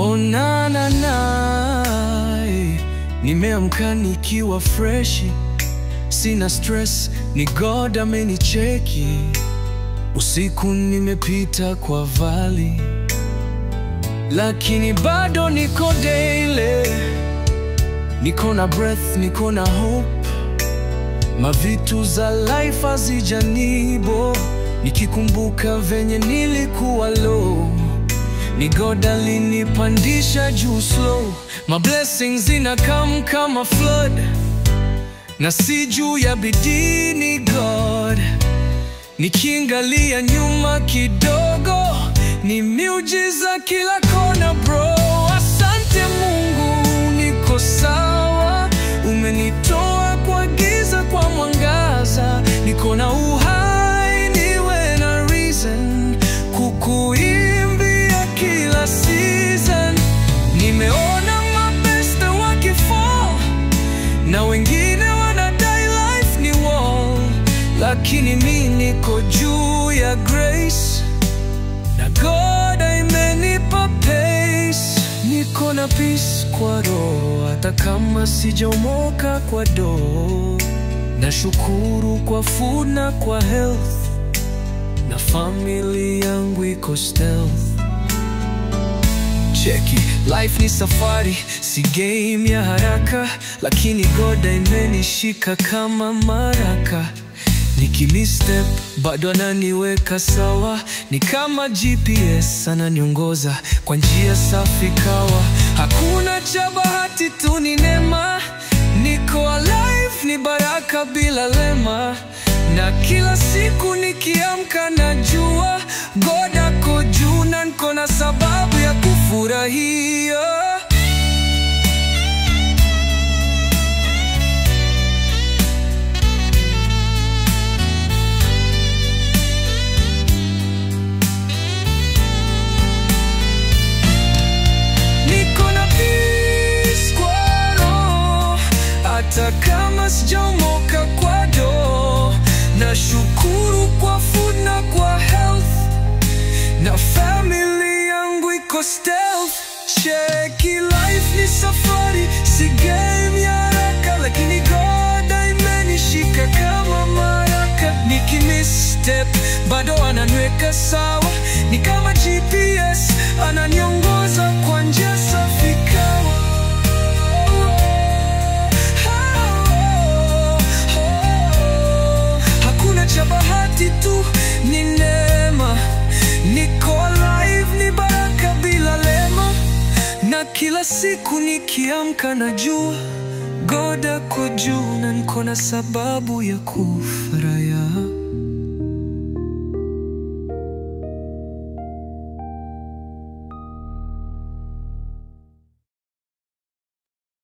na na na, nimeamka nikiwa freshi, sina stress, ni God amenicheki. Usiku nimepita kwa valley, lakini bado niko daily. Niko na breath, niko na hope, mavitu za life hazijanibo. Nikikumbuka venye nilikuwa low, ni God alinipandisha juu slow. My blessings zinakam kama flood, na si juu ya bidii, ni God. Nikiangalia nyuma kidogo, ni miujiza kila kona bro. Asante Mungu, niko sawa. Umenitoa kwa giza kwa mwangaza. Niko na uhai, niwe na reason kukuimbia kila season. Nimeona mabeste wakifall, na wengine wanadai life ni wall, lakini mi niko juu ya grace, na God amenipa pace. Niko na peace kwa roho, hata kama sijaomoka kwa doo. Nashukuru kwa food na kwa health, na family yangu iko stealth. Cheki, life ni safari, si game ya haraka, lakini God amenishika kama maraka. Nikimistep bado ananiweka sawa, ni kama GPS ananiongoza kwa njia safi kawa. Hakuna cha bahati tu, ni neema. Niko alive, ni baraka bila lema. Na kila siku nikiamka najua God ako juu, na niko na sababu ya kufurahia. Hata kama sijaomoka kwa doo, nashukuru kwa food na kwa health, na family yangu iko stealth. Cheki, life ni safari, si game ya haraka, lakini God amenishika kama maraka. Nikimistep bado ananiweka sawa, ni kama GPS ananiongoza kwa njia safi kawa. Cha bahati tu, ni neema. Niko alive, ni baraka bila lema. Na kila siku nikiamka najua God ako juu, na niko na sababu ya kufurahia.